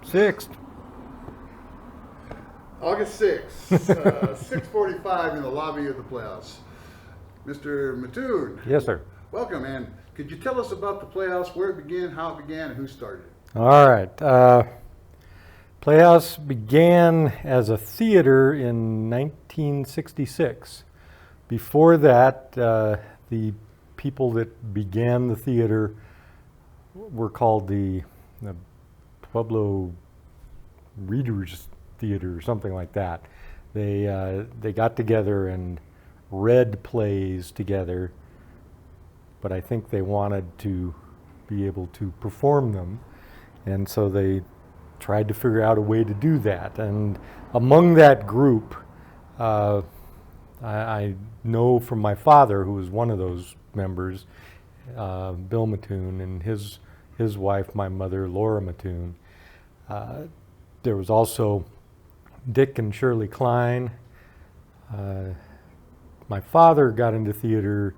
6th. August 6th, 6:45 in the lobby of the Playhouse. Mr. Mattoon. Yes, sir. Welcome, and could you tell us about the Playhouse, where it began, how it began, and who started it? All right. Playhouse began as a theater in 1966. Before that, the people that began the theater were called the Pueblo Readers Theater or something like that. They got together and read plays together, but I think they wanted to be able to perform them, and so they tried to figure out a way to do that. And among that group, I know from my father, who was one of those members, Bill Matton, and his wife, my mother, Laura Matton. There was also Dick and Shirley Klein. My father got into theater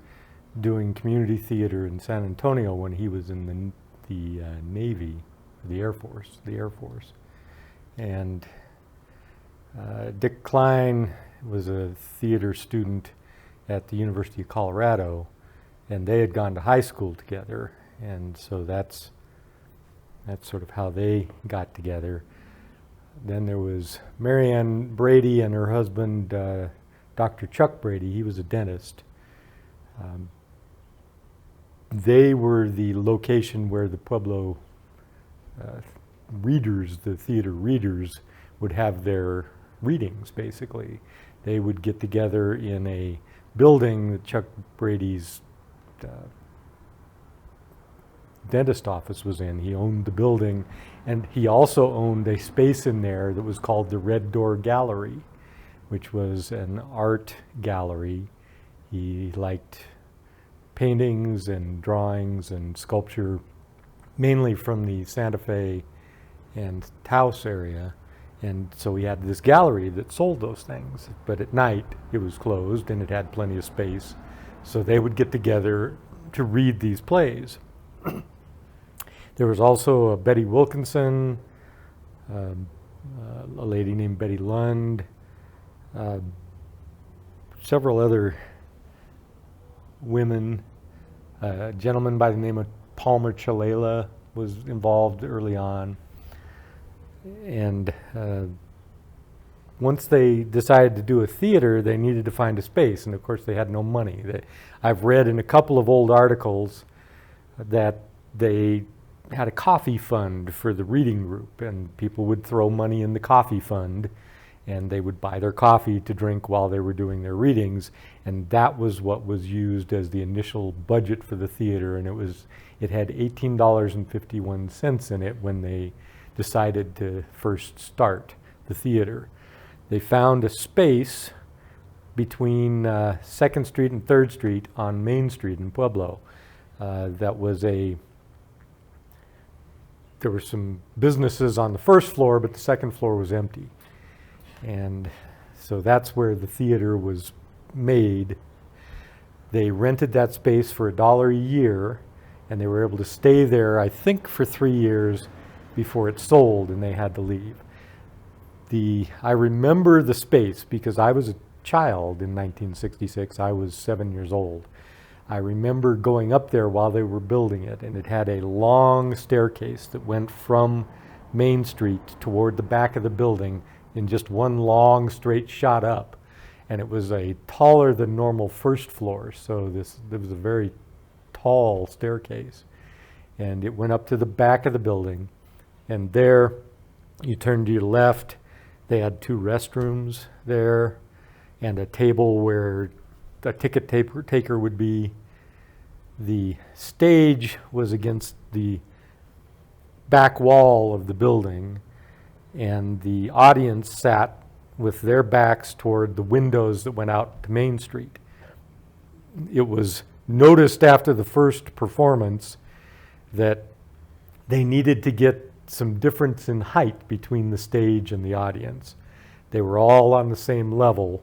doing community theater in San Antonio when he was in the Navy, the Air Force. And Dick Klein was a theater student at the University of Colorado, and they had gone to high school together, and so that's sort of how they got together. Then there was Marianne Brady and her husband, Dr. Chuck Brady. He was a dentist. They were the location where the Pueblo readers, the theater readers, would have their readings, basically. They would get together in a building that Chuck Brady's dentist office was in. He owned the building, and he also owned a space in there that was called the Red Door Gallery, which was an art gallery. He liked paintings and drawings and sculpture, mainly from the Santa Fe and Taos area. And so he had this gallery that sold those things, but at night it was closed and it had plenty of space. So they would get together to read these plays. There was also Betty Wilkinson, a lady named Betty Lund, several other women. A gentleman by the name of Palmer Chalela was involved early on. And once they decided to do a theater, they needed to find a space, and of course they had no money. I've read in a couple of old articles that they had a coffee fund for the reading group, and people would throw money in the coffee fund, and they would buy their coffee to drink while they were doing their readings, and that was what was used as the initial budget for the theater, and it had $18.51 in it when they decided to first start the theater. They found a space between 2nd Street and 3rd Street on Main Street in Pueblo. There were some businesses on the 1st floor, but the 2nd floor was empty. And so that's where the theater was made. They rented that space for $1 a year, and they were able to stay there, I think, for 3 years before it sold, and they had to leave. I remember the space because I was a child in 1966. I was 7 years old. I remember going up there while they were building it, and it had a long staircase that went from Main Street toward the back of the building in just one long straight shot up. And it was a taller than normal 1st floor, so there was a very tall staircase. And it went up to the back of the building, and there you turned to your left. They had 2 restrooms there and a table where a ticket taker would be. The stage was against the back wall of the building, and the audience sat with their backs toward the windows that went out to Main Street. It was noticed after the first performance that they needed to get some difference in height between the stage and the audience. They were all on the same level,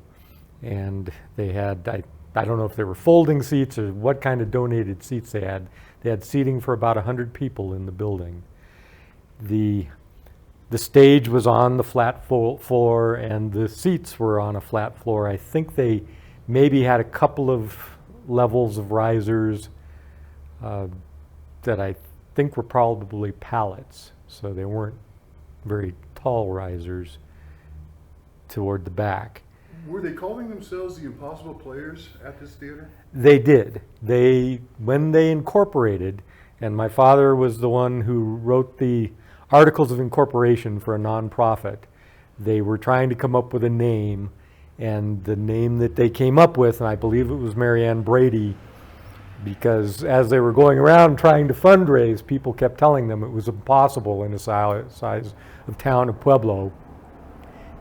and they had, I don't know if they were folding seats or what kind of donated seats they had. They had seating for about 100 people in the building. The stage was on the flat floor, and the seats were on a flat floor. I think they maybe had a couple of levels of risers that I think were probably pallets, so they weren't very tall risers toward the back. Were they calling themselves the Impossible Players at this theater? They did. When they incorporated, and my father was the one who wrote the articles of incorporation for a nonprofit, they were trying to come up with a name, and the name that they came up with, and I believe it was Marianne Brady, because as they were going around trying to fundraise, people kept telling them it was impossible in the size of town of Pueblo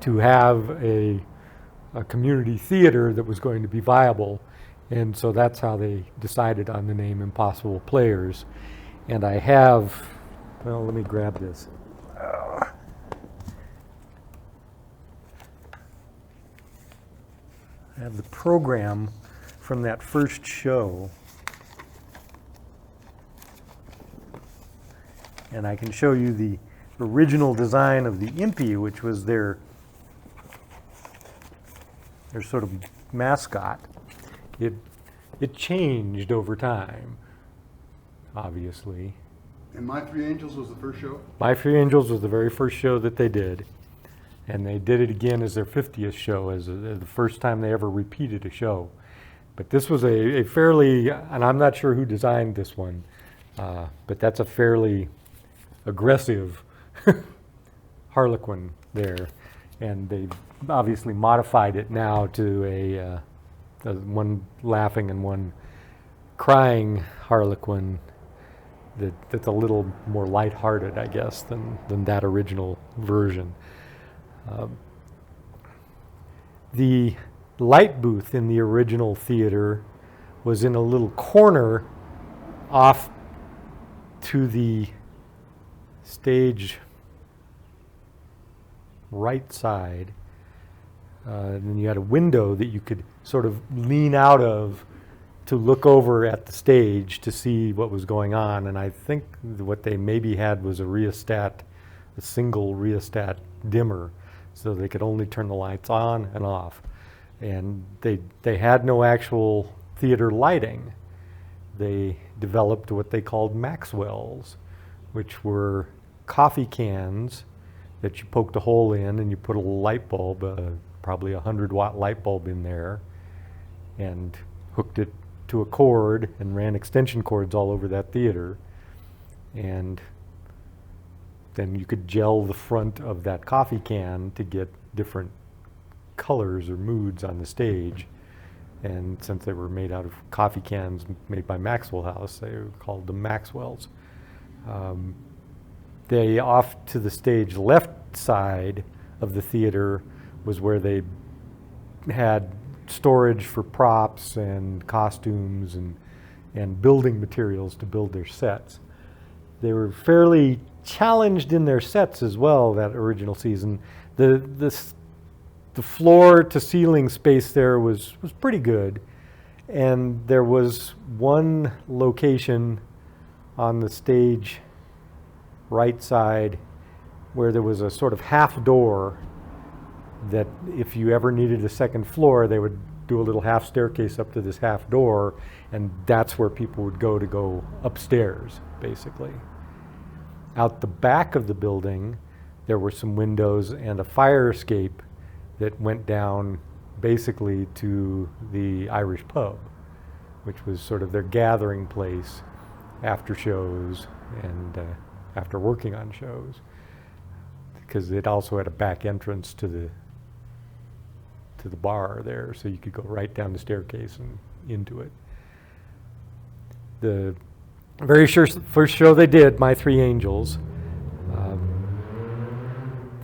to have a community theater that was going to be viable. And so that's how they decided on the name Impossible Players. And I have, well, let me grab this. I have the program from that first show. And I can show you the original design of the Impy, which was their sort of mascot. It changed over time, obviously. And My Three Angels was the first show? My Three Angels was the very first show that they did. And they did it again as their 50th show, as the first time they ever repeated a show. But this was a fairly, and I'm not sure who designed this one, but that's a fairly aggressive Harlequin there. And they obviously modified it now to a one laughing and one crying Harlequin that's a little more lighthearted, I guess, than that original version. The light booth in the original theater was in a little corner off to the stage right side. And then you had a window that you could sort of lean out of to look over at the stage to see what was going on. And I think what they maybe had was a single rheostat dimmer, so they could only turn the lights on and off. And they had no actual theater lighting. They developed what they called Maxwells, which were coffee cans that you poked a hole in and you put a light bulb, probably a 100-watt light bulb in there, and hooked it to a cord and ran extension cords all over that theater. And then you could gel the front of that coffee can to get different colors or moods on the stage. And since they were made out of coffee cans made by Maxwell House, they were called the Maxwells. They off to the stage left side of the theater was where they had storage for props and costumes and building materials to build their sets. They were fairly challenged in their sets as well that original season. The floor to ceiling space there was pretty good, and there was one location on the stage right side where there was a sort of half door that if you ever needed a second floor, they would do a little half staircase up to this half door, and that's where people would go upstairs, basically. Out the back of the building, there were some windows and a fire escape that went down basically to the Irish pub, which was sort of their gathering place after shows and after working on shows, because it also had a back entrance to the bar there, so you could go right down the staircase and into it. The very first show they did, My Three Angels,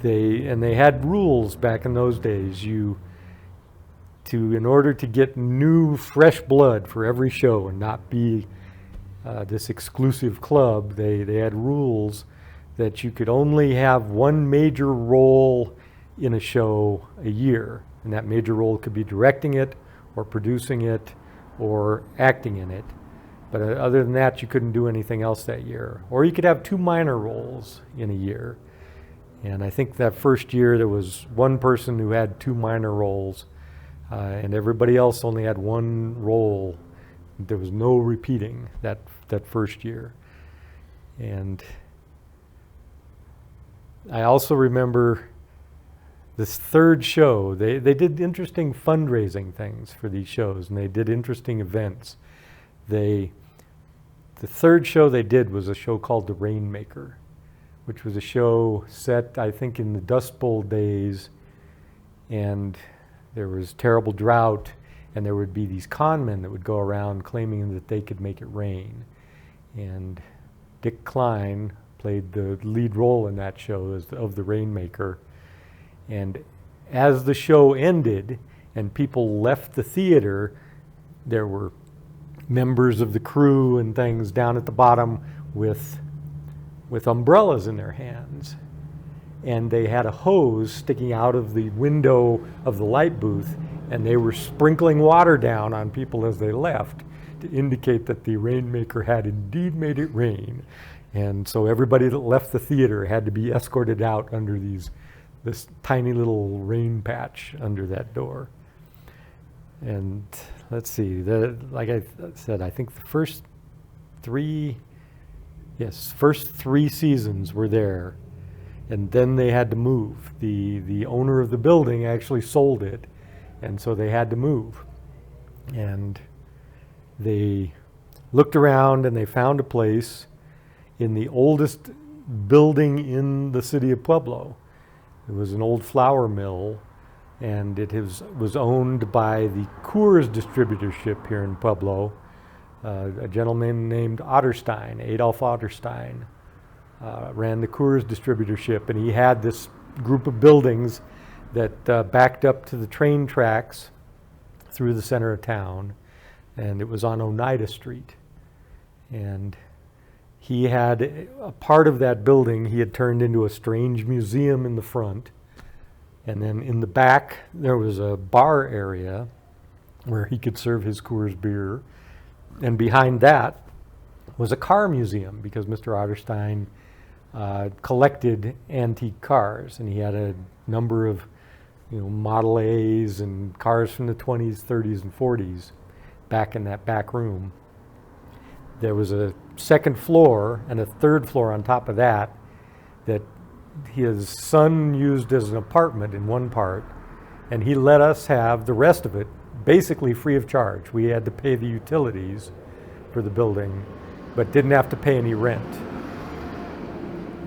they had rules back in those days. In order to get new, fresh blood for every show and not be this exclusive club, they had rules that you could only have one major role in a show a year. And that major role could be directing it or producing it or acting in it. But other than that, you couldn't do anything else that year. Or you could have 2 minor roles in a year. And I think that first year there was one person who had 2 minor roles, and everybody else only had 1 role. There was no repeating that first year. And I also remember this third show. They did interesting fundraising things for these shows, and they did interesting events. The third show they did was a show called The Rainmaker, which was a show set, I think, in the Dust Bowl days, and there was terrible drought, and there would be these con men that would go around claiming that they could make it rain. And Dick Klein played the lead role in that show of the Rainmaker. And as the show ended and people left the theater, there were members of the crew and things down at the bottom with umbrellas in their hands. And they had a hose sticking out of the window of the light booth, and they were sprinkling water down on people as they left to indicate that the Rainmaker had indeed made it rain. And so everybody that left the theater had to be escorted out under this tiny little rain patch under that door. And let's see, like I said, I think the first 3 seasons were there. And then they had to move. The owner of the building actually sold it, and so they had to move. And they looked around and they found a place in the oldest building in the city of Pueblo. It was an old flour mill, and it was owned by the Coors distributorship here in Pueblo. A gentleman named Otterstein, Adolf Otterstein, ran the Coors distributorship, and he had this group of buildings that backed up to the train tracks through the center of town, and it was on Oneida Street. And he had a part of that building he had turned into a strange museum in the front, and then in the back there was a bar area where he could serve his Coors beer, and behind that was a car museum, because Mr. Otterstein collected antique cars, and he had a number of Model A's and cars from the 20s, 30s, and 40s back in that back room. There was a second floor and a third floor on top of that his son used as an apartment in one part, and he let us have the rest of it basically free of charge. We had to pay the utilities for the building, but didn't have to pay any rent.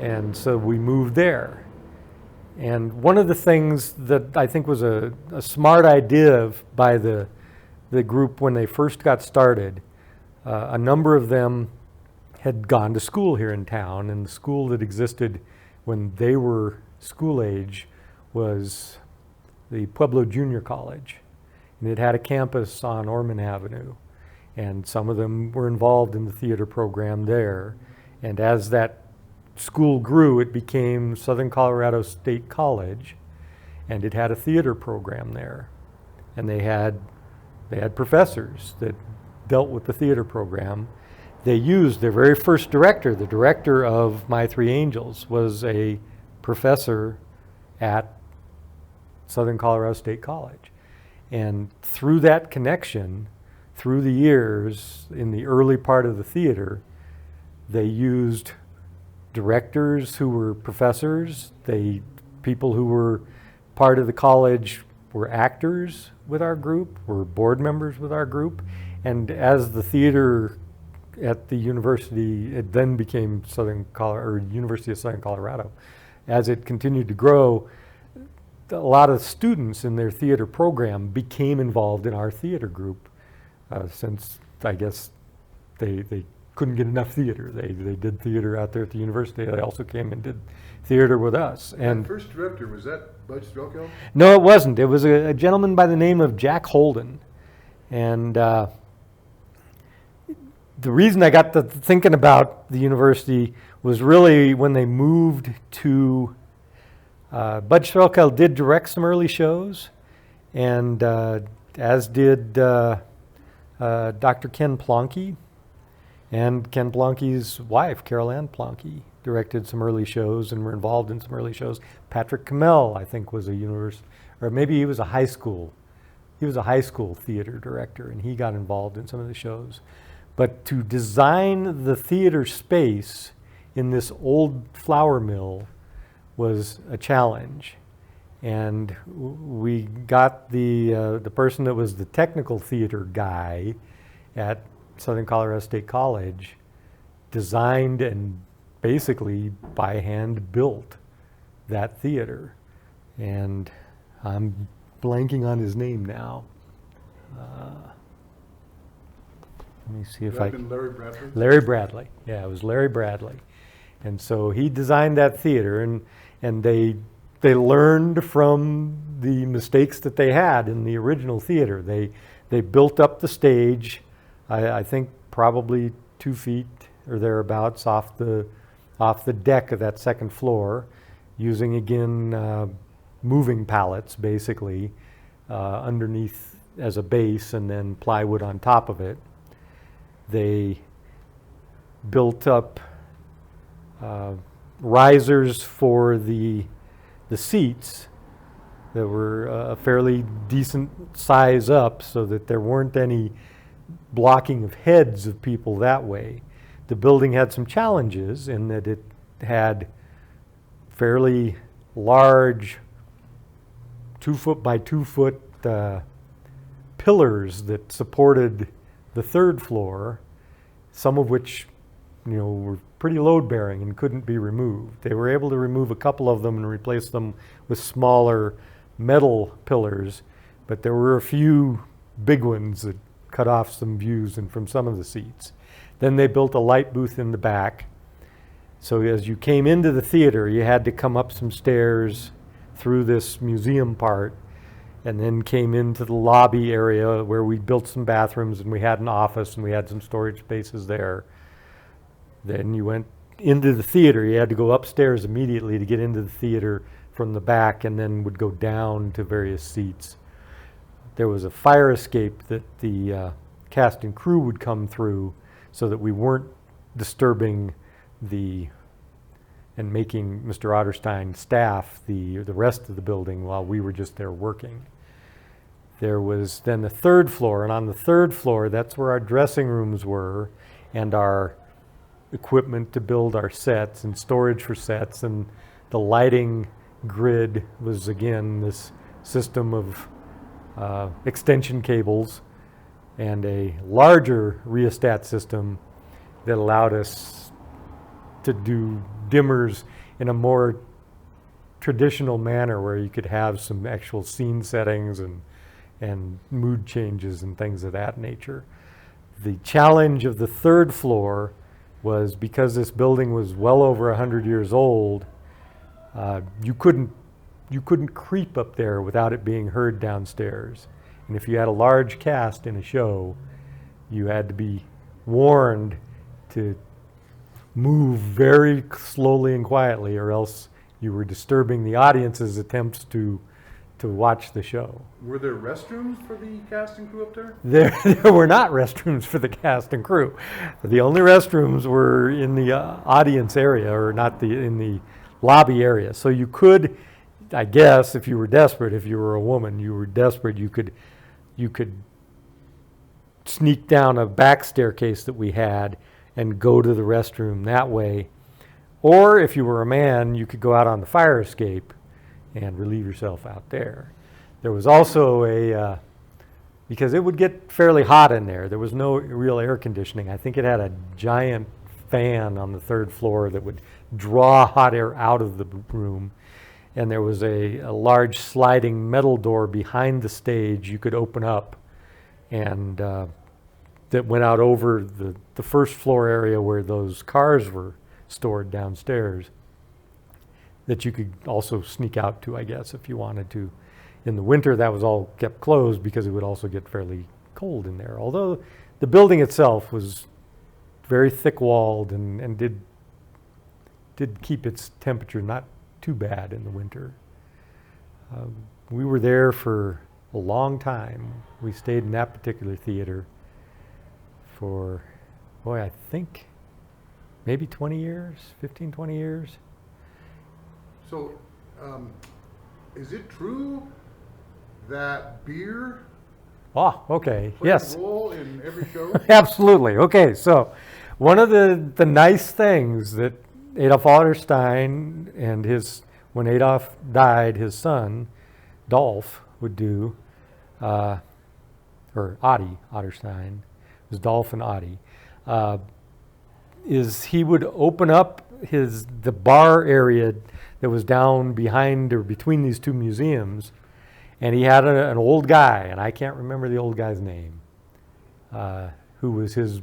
And so we moved there. And one of the things that I think was a smart idea by the group when they first got started, a number of them had gone to school here in town, and the school that existed when they were school age was the Pueblo Junior College. And it had a campus on Ormond Avenue, and some of them were involved in the theater program there. And as that school grew, it became Southern Colorado State College, and it had a theater program there. And they had professors that dealt with the theater program. They used their very first director. The director of My Three Angels was a professor at Southern Colorado State College. And through that connection, through the years, in the early part of the theater, they used directors who were professors. People who were part of the college were actors with our group, were board members with our group. And as the theater at the university, it then became University of Southern Colorado. As it continued to grow, a lot of students in their theater program became involved in our theater group, since I guess they couldn't get enough theater. They did theater out there at the university. They also came and did theater with us. And the first director, was that Bud Strelkel? No, it wasn't. It was a gentleman by the name of Jack Holden. And the reason I got to thinking about the university was really when they moved to, Bud Strelkel did direct some early shows, and as did Dr. Ken Plonke. And Ken Plonke's wife, Carol Ann Plonke, directed some early shows and were involved in some early shows. Patrick Kamel, I think, was a university, or maybe he was a high school. He was a high school theater director, and he got involved in some of the shows. But to design the theater space in this old flour mill was a challenge. And we got the person that was the technical theater guy at Southern Colorado State College designed and basically by hand built that theater. And I'm blanking on his name now. Let me see if I can. Larry Bradley? Larry Bradley. Yeah, it was Larry Bradley. And so he designed that theater, and they learned from the mistakes that they had in the original theater. They built up the stage, I think probably 2 feet or thereabouts off the deck of that second floor, using again moving pallets basically underneath as a base, and then plywood on top of it. They built up risers for the seats that were a fairly decent size up, so that there weren't any blocking of heads of people that way. The building had some challenges in that it had fairly large 2 foot by 2 foot pillars that supported the third floor, some of which, were pretty load bearing and couldn't be removed. They were able to remove a couple of them and replace them with smaller metal pillars, but there were a few big ones that cut off some views and from some of the seats. Then they built a light booth in the back. So as you came into the theater, you had to come up some stairs through this museum part, and then came into the lobby area where we built some bathrooms, and we had an office, and we had some storage spaces there. Then you went into the theater. You had to go upstairs immediately to get into the theater from the back, and then would go down to various seats. There was a fire escape that the cast and crew would come through, so that we weren't disturbing and making Mr. Otterstein staff the rest of the building while we were just there working. There was then the third floor, and on the third floor, that's where our dressing rooms were, and our equipment to build our sets and storage for sets, and the lighting grid was again this system of extension cables and a larger rheostat system that allowed us to do dimmers in a more traditional manner, where you could have some actual scene settings and mood changes and things of that nature. The challenge of the third floor was, because this building was well over 100 years old, you couldn't creep up there without it being heard downstairs. And if you had a large cast in a show, you had to be warned to move very slowly and quietly, or else you were disturbing the audience's attempts to watch the show. Were there restrooms for the cast and crew up there? There were not restrooms for the cast and crew. The only restrooms were in the audience area, or in the lobby area. So you could, I guess, if you were desperate, if you were a woman, you were desperate, you could sneak down a back staircase that we had and go to the restroom that way. Or if you were a man, you could go out on the fire escape and relieve yourself out there. There was also because it would get fairly hot in there. There was no real air conditioning. I think it had a giant fan on the third floor that would draw hot air out of the room. And there was a large sliding metal door behind the stage you could open up, and that went out over the first floor area where those cars were stored downstairs, that you could also sneak out to, I guess, if you wanted to. In the winter, that was all kept closed because it would also get fairly cold in there. Although the building itself was very thick-walled and did keep its temperature not too bad in the winter. We were there for a long time. We stayed in that particular theater for boy, I think maybe 20 years, 15, 20 years. So, is it true that beer Oh, okay, plays yes. a role in every show? Absolutely. Okay, so one of the nice things that Adolf Otterstein and when Adolf died, his son, Dolph, would do, or Adi Otterstein, it was Dolph and Adi, is he would open up the bar area that was down behind or between these two museums, and he had an old guy, and I can't remember the old guy's name, who was his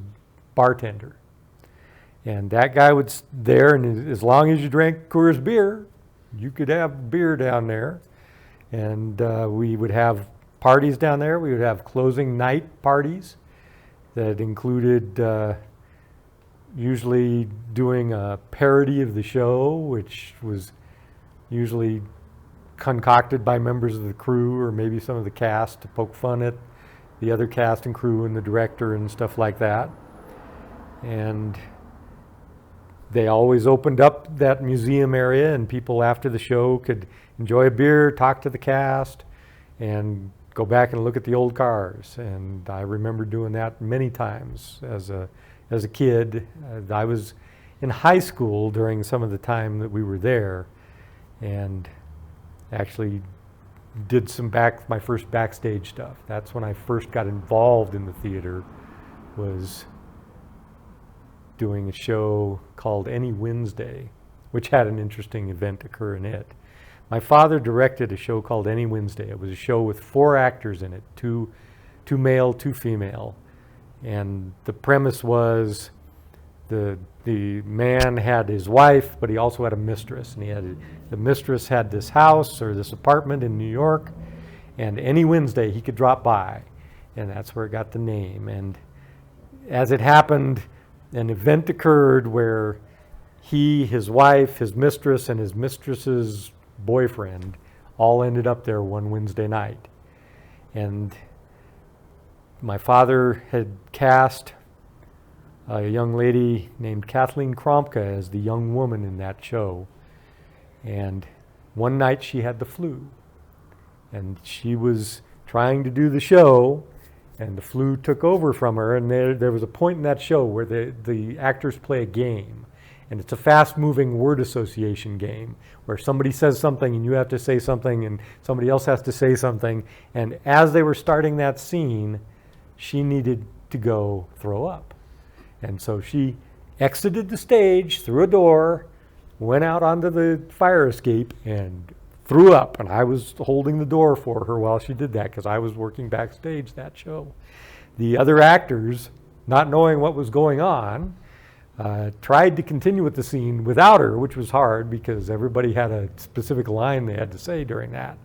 bartender. And that guy would there, and as long as you drank Coors beer, you could have beer down there. And we would have parties down there. We would have closing night parties that included usually doing a parody of the show, which was usually concocted by members of the crew or maybe some of the cast to poke fun at the other cast and crew and the director and stuff like that. And they always opened up that museum area, and people after the show could enjoy a beer, talk to the cast, and go back and look at the old cars. And I remember doing that many times as a kid. I was in high school during some of the time that we were there, and actually did my first backstage stuff. That's when I first got involved in the theater, was doing a show called Any Wednesday, which had an interesting event occur in it. My father directed a show called Any Wednesday. It was a show with 4 actors in it, two male, 2 female. And the premise was the man had his wife, but he also had a mistress. And the mistress had this house or this apartment in New York, and any Wednesday he could drop by. And that's where it got the name. And as it happened, an event occurred where he, his wife, his mistress, and his mistress's boyfriend all ended up there one Wednesday night. And my father had cast a young lady named Kathleen Kromka as the young woman in that show. And one night she had the flu. And she was trying to do the show, and the flu took over from her. And there was a point in that show where the actors play a game. And it's a fast-moving word association game where somebody says something and you have to say something and somebody else has to say something. And as they were starting that scene, she needed to go throw up. And so she exited the stage through a door, went out onto the fire escape, and threw up. And I was holding the door for her while she did that because I was working backstage that show. The other actors, not knowing what was going on, tried to continue with the scene without her, which was hard because everybody had a specific line they had to say during that.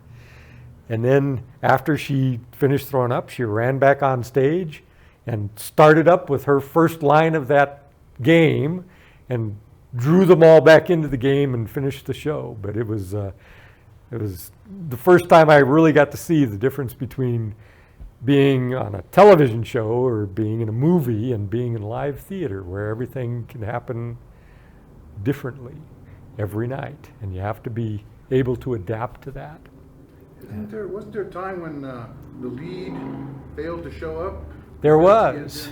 And then after she finished throwing up, she ran back on stage and started up with her first line of that game and drew them all back into the game and finished the show. But it was the first time I really got to see the difference between being on a television show or being in a movie and being in live theater, where everything can happen differently every night, and you have to be able to adapt to that. Wasn't there a time when the lead failed to show up? There was.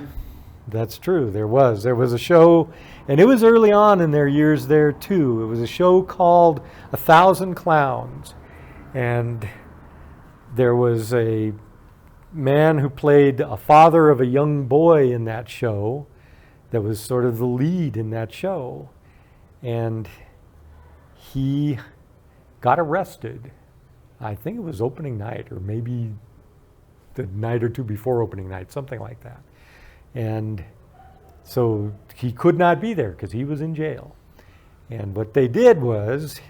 That's true. There was a show, and it was early on in their years there too. It was a show called 1,000 Clowns, and there was a man who played a father of a young boy in that show that was sort of the lead in that show, and he got arrested. I think it was opening night, or maybe the night or two before opening night, something like that. And so he could not be there because he was in jail. And what they did was,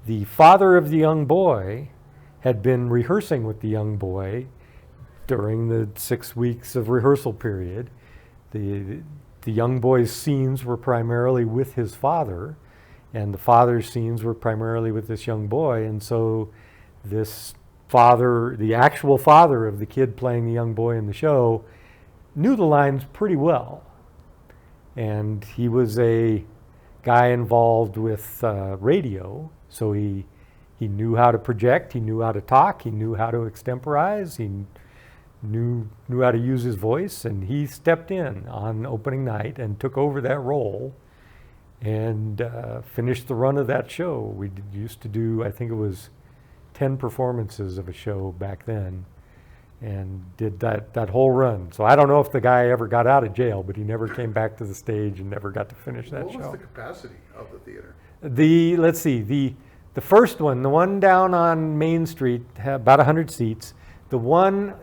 the father of the young boy had been rehearsing with the young boy during the 6 weeks of rehearsal period. The young boy's scenes were primarily with his father, and the father's scenes were primarily with this young boy. And so this father, the actual father of the kid playing the young boy in the show, knew the lines pretty well. And he was a guy involved with radio, so he knew how to project, he knew how to talk, he knew how to extemporize, he knew how to use his voice, and he stepped in on opening night and took over that role and finished the run of that show. We used to do, I think it was 10 performances of a show back then, and did that whole run. So I don't know if the guy ever got out of jail, but he never came back to the stage and never got to finish that show. What was the capacity of the theater? Let's see, the first one, the one down on Main Street, had about 100 seats. The one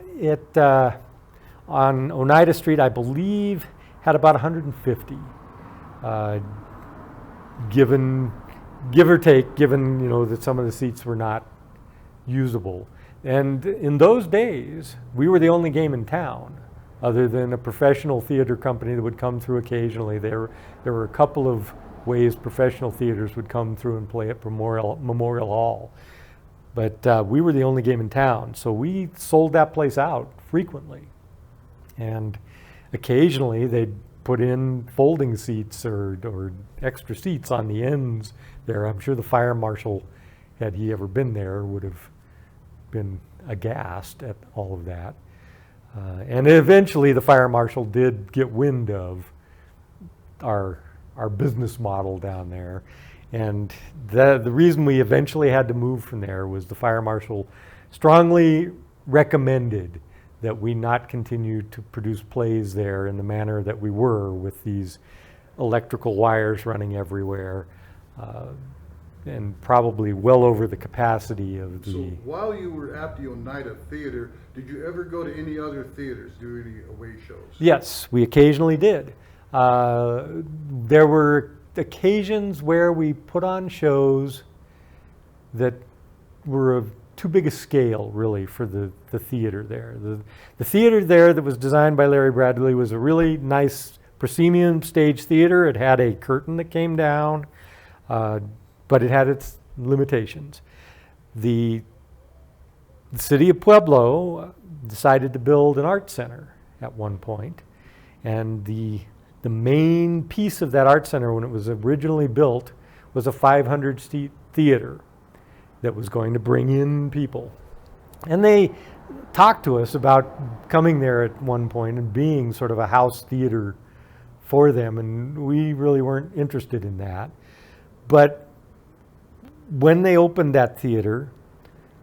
on Oneida Street, I believe, had about 150. Give or take, given that some of the seats were not usable. And in those days, we were the only game in town, other than a professional theater company that would come through occasionally. There were a couple of ways professional theaters would come through and play at Memorial Hall. But we were the only game in town, so we sold that place out frequently. And occasionally they'd put in folding seats or extra seats on the ends there. I'm sure the fire marshal, had he ever been there, would have been aghast at all of that. And eventually the fire marshal did get wind of our business model down there. And the reason we eventually had to move from there was the fire marshal strongly recommended that we not continue to produce plays there in the manner that we were, with these electrical wires running everywhere, and probably well over the capacity of the... So while you were at the Oneida Theater, did you ever go to any other theaters, do any away shows? Yes, we occasionally did. There were occasions where we put on shows that were of too big a scale, really, for the theater there. The theater there that was designed by Larry Bradley was a really nice proscenium stage theater. It had a curtain that came down, but it had its limitations. The city of Pueblo decided to build an art center at one point, and the main piece of that art center when it was originally built was a 500-seat theater that was going to bring in people. And they talked to us about coming there at one point and being sort of a house theater for them, and we really weren't interested in that. But when they opened that theater,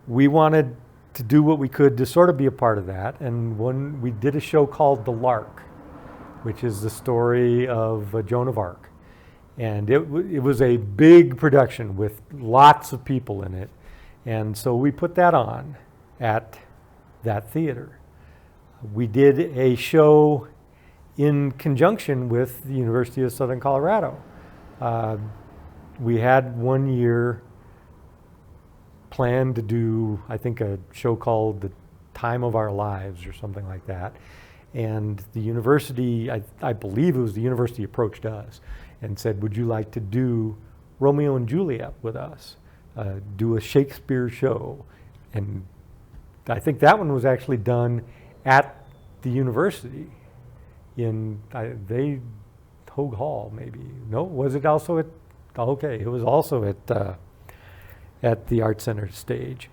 we wanted to do what we could to sort of be a part of that, and when we did a show called The Lark, which is the story of Joan of Arc. And it was a big production with lots of people in it. And so we put that on at that theater. We did a show in conjunction with the University of Southern Colorado. We had one year planned to do, I think, a show called The Time of Our Lives or something like that. And the university, I believe it was the university, approached us and said, would you like to do Romeo and Juliet with us? Do a Shakespeare show. And I think that one was actually done at the university in Hogue Hall, maybe. No, was it also at, okay, it was also at the Art Center stage.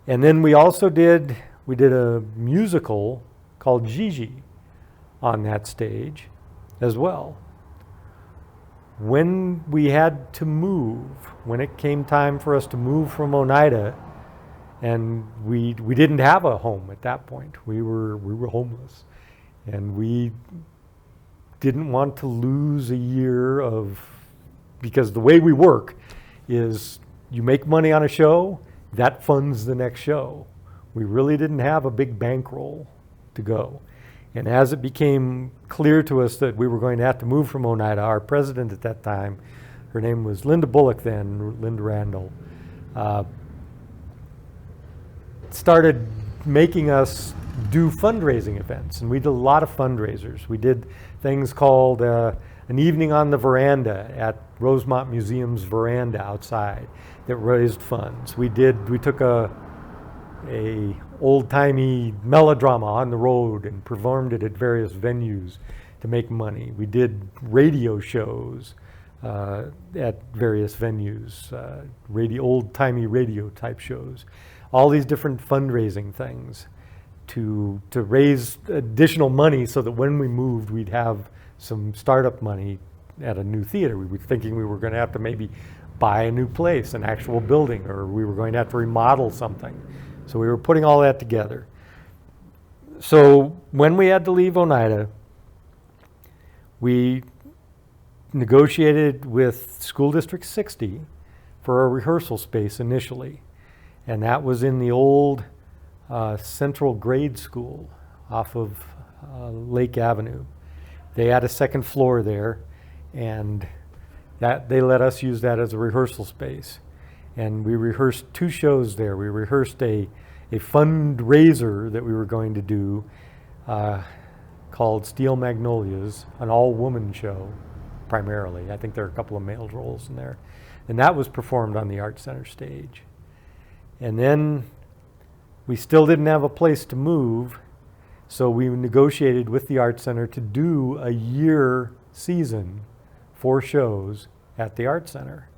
And then we did a musical called Gigi on that stage as well. When we had to move, when it came time for us to move from Oneida, and we didn't have a home at that point. We were homeless, and we didn't want to lose a year because the way we work is you make money on a show, that funds the next show. We really didn't have a big bankroll to go. And as it became clear to us that we were going to have to move from Oneida, our president at that time, her name was Linda Bullock then, Linda Randall, started making us do fundraising events. And we did a lot of fundraisers. We did things called an evening on the veranda at Rosemont Museum's veranda outside that raised funds. We took a old-timey melodrama on the road and performed it at various venues to make money. We did radio shows at various venues, old-timey radio type shows, all these different fundraising things to raise additional money so that when we moved, we'd have some startup money at a new theater. We were thinking we were going to have to maybe buy a new place, an actual building, or we were going to have to remodel something. So we were putting all that together. So when we had to leave Oneida, we negotiated with School District 60 for a rehearsal space initially. And that was in the old Central Grade School off of Lake Avenue. They had a second floor there, and that they let us use that as a rehearsal space. And we rehearsed 2 shows there. We rehearsed a fundraiser that we were going to do called Steel Magnolias, an all-woman show primarily. I think there are a couple of male roles in there. And that was performed on the Art Center stage. And then we still didn't have a place to move, so we negotiated with the Art Center to do a year season, 4 shows at the Art Center.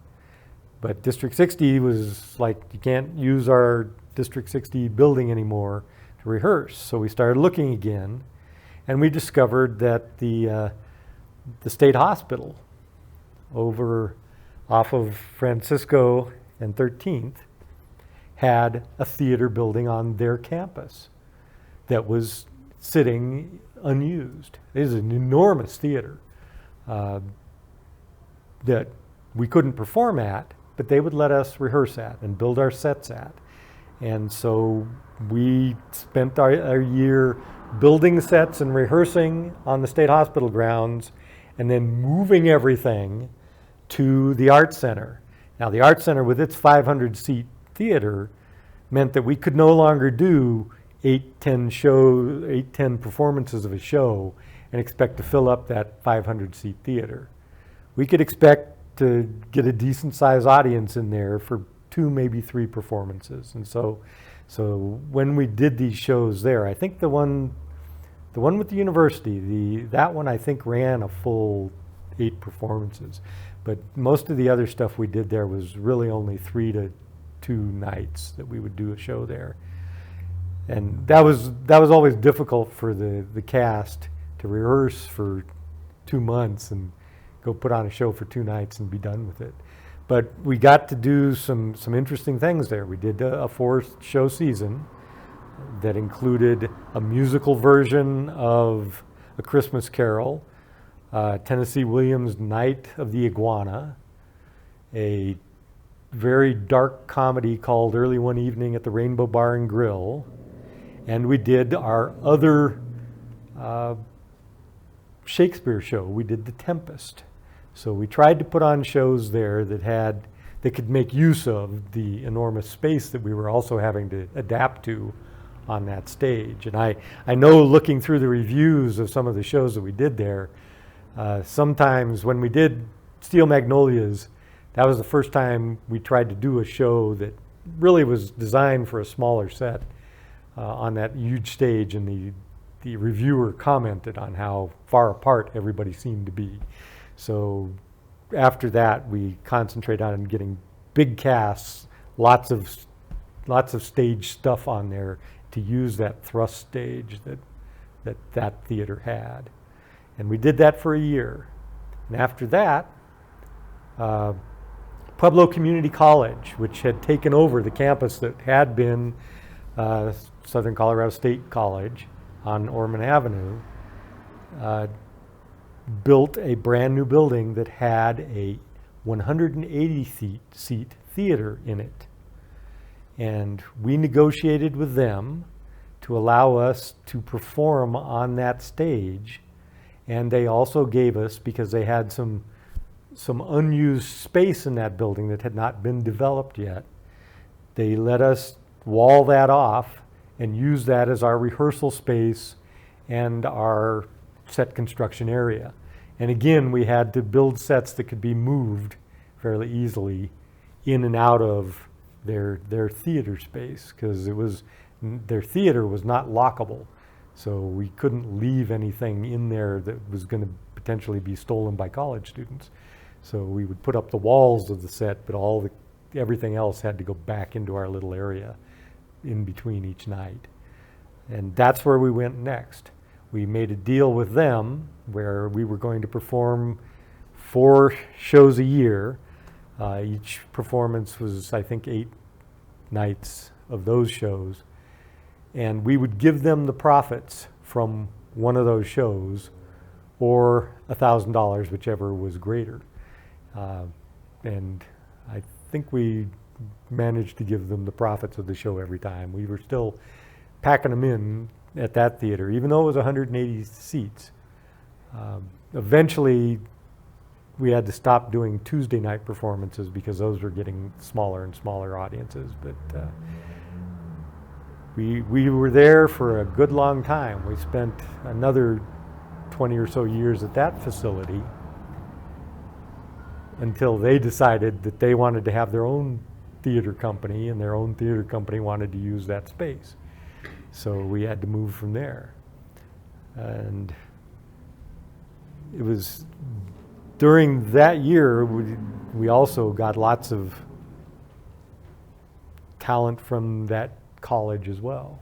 But District 60 was like, you can't use our District 60 building anymore to rehearse. So we started looking again, and we discovered that the state hospital over off of Francisco and 13th had a theater building on their campus that was sitting unused. It is an enormous theater that we couldn't perform at, but they would let us rehearse at and build our sets at. And so we spent our year building sets and rehearsing on the state hospital grounds, and then moving everything to the Art Center. Now the Art Center, with its 500-seat theater, meant that we could no longer do 10 performances of a show and expect to fill up that 500-seat theater. We could expect to get a decent sized audience in there for 2, maybe 3 performances. And so when we did these shows there, I think the one with the university, that one I think ran a full 8 performances. But most of the other stuff we did there was really only 3 to 2 nights that we would do a show there. And that was always difficult for the cast to rehearse for 2 months and go put on a show for 2 nights and be done with it. But we got to do some interesting things there. We did a 4-show season that included a musical version of A Christmas Carol, Tennessee Williams' Night of the Iguana, a very dark comedy called Early One Evening at the Rainbow Bar and Grill, and we did our other Shakespeare show. We did The Tempest. So we tried to put on shows there that could make use of the enormous space that we were also having to adapt to on that stage. And I know, looking through the reviews of some of the shows that we did there, sometimes when we did Steel Magnolias, that was the first time we tried to do a show that really was designed for a smaller set on that huge stage, and the reviewer commented on how far apart everybody seemed to be. So after that, we concentrated on getting big casts, lots of stage stuff on there to use that thrust stage that theater had. And we did that for a year. And after that, Pueblo Community College, which had taken over the campus that had been Southern Colorado State College on Ormond Avenue, built a brand new building that had a 180-seat theater in it. And we negotiated with them to allow us to perform on that stage. And they also gave us, because they had some unused space in that building that had not been developed yet, they let us wall that off and use that as our rehearsal space and our set construction area. And again, we had to build sets that could be moved fairly easily in and out of their theater space, because their theater was not lockable. So we couldn't leave anything in there that was going to potentially be stolen by college students. So we would put up the walls of the set, but everything else had to go back into our little area in between each night. And that's where we went next. We made a deal with them where we were going to perform 4 shows a year. Each performance was, I think, 8 nights of those shows. And we would give them the profits from one of those shows or $1,000, whichever was greater. And I think we managed to give them the profits of the show every time. We were still packing them in at that theater, even though it was 180 seats. Eventually, we had to stop doing Tuesday night performances because those were getting smaller and smaller audiences. But we were there for a good long time. We spent another 20 or so years at that facility until they decided that they wanted to have their own theater company, and their own theater company wanted to use that space. So we had to move from there. And it was during that year, we also got lots of talent from that college as well.